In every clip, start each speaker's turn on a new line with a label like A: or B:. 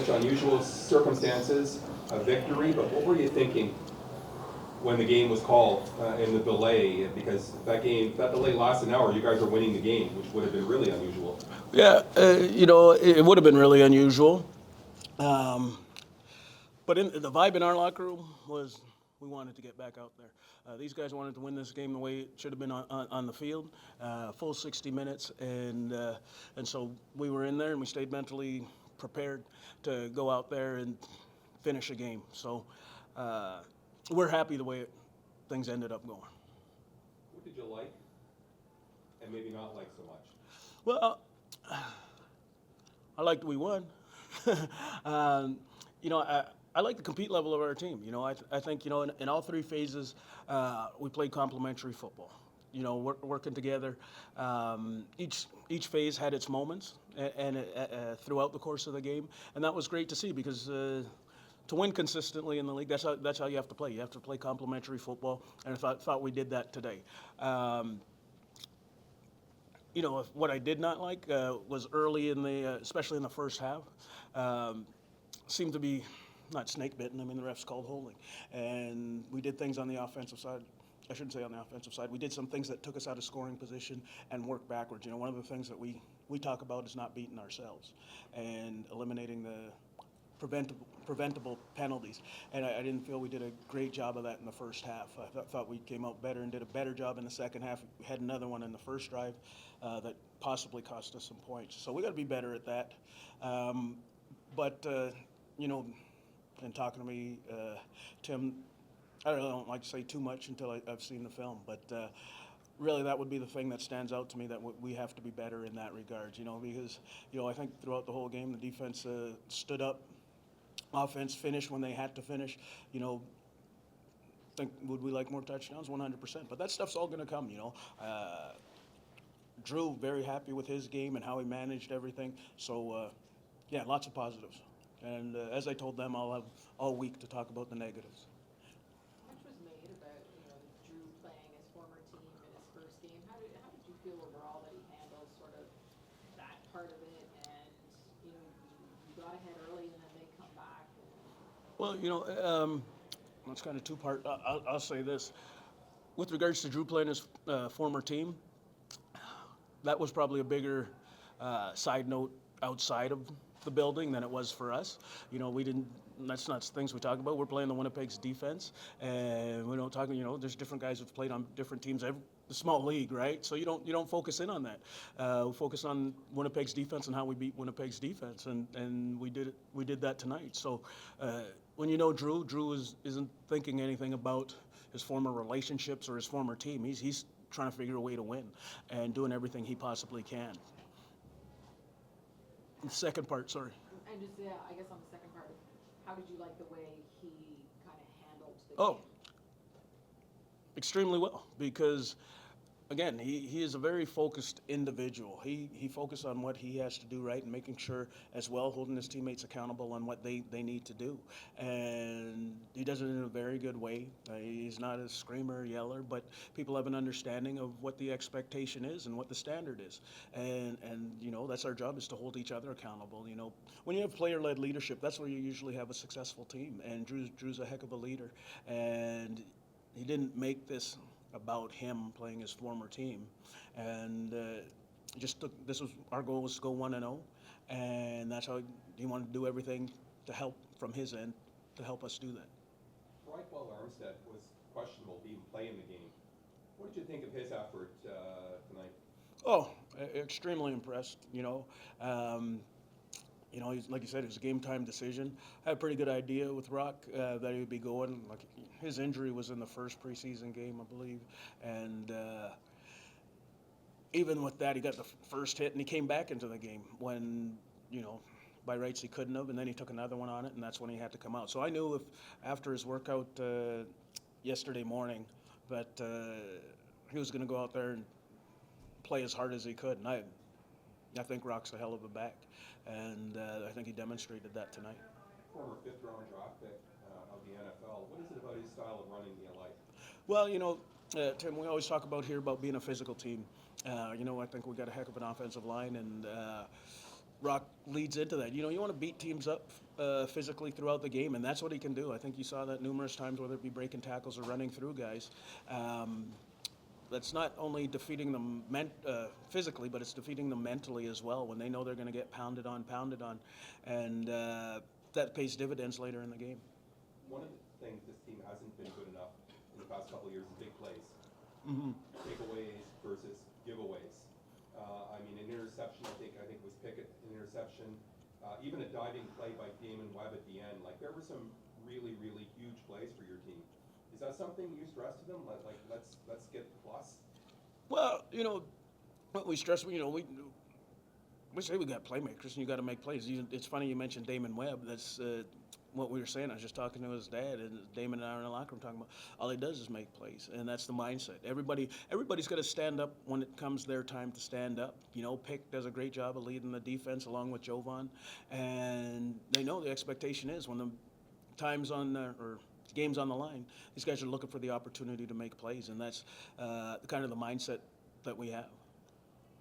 A: Coach, unusual circumstances, a victory, but what were you thinking when the game was called in the delay? Because that delay lasted an hour, you guys were winning the game, which would have been really unusual.
B: Yeah, it would have been really unusual. But the vibe in our locker room was we wanted to get back out there. These guys wanted to win this game the way it should have been on the field, full 60 minutes, and so we were in there and we stayed mentally prepared to go out there and finish a game. So we're happy the way things ended up going.
A: What did you like and maybe not like so much?
B: Well, I liked we won. I like the compete level of our team. I think, in all three phases, we played complementary football. Working together. Each phase had its moments, and throughout the course of the game, and that was great to see because to win consistently in the league, that's how you have to play. You have to play complementary football, and I thought we did that today. What I did not like was early especially in the first half, seemed to be not snake bitten. I mean, the refs called holding, and we did things on the offensive side. I shouldn't say on the offensive side. We did some things that took us out of scoring position and worked backwards. One of the things that we talk about is not beating ourselves and eliminating the preventable penalties. And I didn't feel we did a great job of that in the first half. I thought we came out better and did a better job in the second half. We had another one in the first drive that possibly cost us some points. So we got to be better at that. But in talking to me, Tim, I don't like to say too much until I've seen the film, but really that would be the thing that stands out to me, that we have to be better in that regard, because, I think throughout the whole game, the defense stood up, offense finished when they had to finish. Would we like more touchdowns? 100%, but that stuff's all going to come, Drew, very happy with his game and how he managed everything, so yeah, lots of positives. And as I told them, I'll have all week to talk about the negatives.
C: Much was made about Drew playing his former team in his first game. How did you feel overall that he handled sort of that part of it? And you got ahead early and then they come back.
B: Well, that's kind of two-part. I'll say this. With regards to Drew playing his former team, that was probably a bigger side note outside of the building than it was for us. We didn't. That's not things we talk about. We're playing the Winnipeg's defense, and we don't talk. There's different guys who've played on different teams. The small league, right? So you don't focus in on that. We focus on Winnipeg's defense and how we beat Winnipeg's defense, and we did that tonight. So when Drew isn't thinking anything about his former relationships or his former team. He's trying to figure a way to win and doing everything he possibly can. The second part, sorry.
C: And just, I guess on the second part, how did you like the way he kind of handled the game?
B: Extremely well, because again, he is a very focused individual. He focused on what he has to do right and making sure as well, holding his teammates accountable on what they need to do. And he does it in a very good way. He's not a screamer, yeller, but people have an understanding of what the expectation is and what the standard is. And that's our job, is to hold each other accountable. When you have player-led leadership, that's where you usually have a successful team. And Drew's a heck of a leader. And he didn't make this about him playing his former team, and our goal was to go 1-0, and that's how he wanted to do everything to help from his end to help us do that.
A: While Armstead was questionable to even play in the game, what did you think of his effort tonight?
B: Extremely impressed. Like you said, it was a game-time decision. I had a pretty good idea with Rock that he would be going. Like, his injury was in the first preseason game, I believe, and even with that, he got the first hit, and he came back into the game when, by rights he couldn't have, and then he took another one on it, and that's when he had to come out. So I knew if after his workout yesterday morning that he was going to go out there and play as hard as he could, and I think Rock's a hell of a back, and I think he demonstrated that tonight.
A: Former fifth-round draft pick of the NFL. What is it about his style of running you like?
B: Well, Tim, we always talk about being a physical team. I think we got a heck of an offensive line, and Rock leads into that. You know, you want to beat teams up physically throughout the game, and that's what he can do. I think you saw that numerous times, whether it be breaking tackles or running through guys. That's not only defeating them physically, but it's defeating them mentally as well when they know they're going to get pounded on, and that pays dividends later in the game.
A: One of the things this team hasn't been good enough in the past couple of years is big plays. Takeaways versus giveaways. I mean, an interception, I think was Pickett, an interception. Even a diving play by Damon Webb at the end. Like, there were some really, really huge plays for your team. Is that something you stress to them? Like let's get the plus?
B: Well, you know, what we stress, you know, we say we got playmakers and you got to make plays. It's funny you mentioned Damon Webb. That's what we were saying. I was just talking to his dad, and Damon and I are in the locker room talking about all he does is make plays, and that's the mindset. Everybody's got to stand up when it comes their time to stand up. You know, Pick does a great job of leading the defense along with Jovan, and they know the expectation is when the time's on or game's on the line, these guys are looking for the opportunity to make plays, and that's kind of the mindset that we have.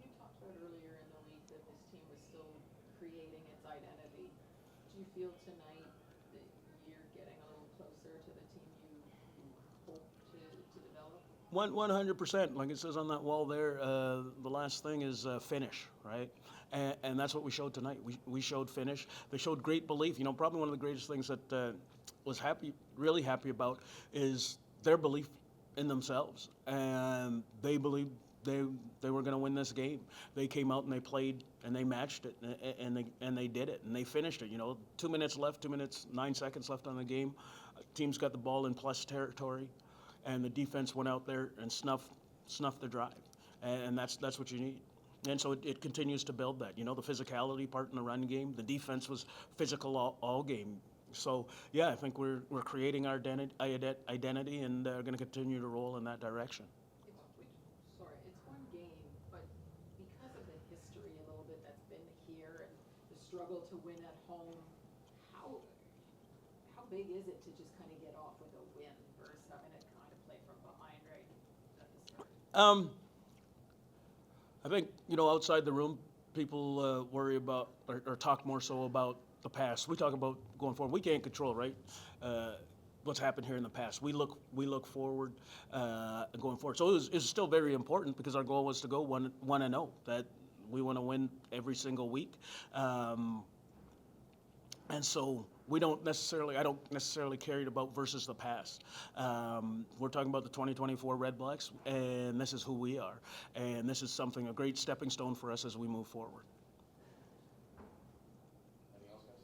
C: You talked about earlier in the week that this team was still creating its identity. Do you feel tonight that you're getting a little closer to the team you hope to develop?
B: 100%. Like it says on that wall there, the last thing is finish, right? And that's what we showed tonight. We showed finish. They showed great belief. You know, probably one of the greatest things that was really happy about is their belief in themselves, and they believed they were going to win this game. They came out and they played and they matched it, and they did it, and they finished it. You know, 2 minutes left, 2 minutes 9 seconds left on the game. Team's got the ball in plus territory, and the defense went out there and snuffed the drive, and that's what you need. And so it continues to build that. You know, the physicality part in the run game. The defense was physical all game. So yeah, I think we're creating our identity, and are going to continue to roll in that direction.
C: It's one game, but because of the history a little bit that's been here and the struggle to win at home, how big is it to just kind of get off with a win versus having to kind of play from behind right at the start?
B: I think, you know, outside the room, people worry about or talk more so about the past. We talk about going forward. We can't control, right? What's happened here in the past. We look forward and going forward. So it's still very important because our goal was to go 1-0. That we want to win every single week, and so I don't necessarily care about versus the past. We're talking about the 2024 REDBLACKS, and this is who we are, and this is a great stepping stone for us as we move forward.
D: Anything else, guys?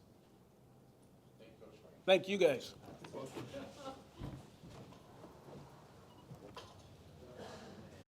D: Thank you, Coach.
B: Thank you guys.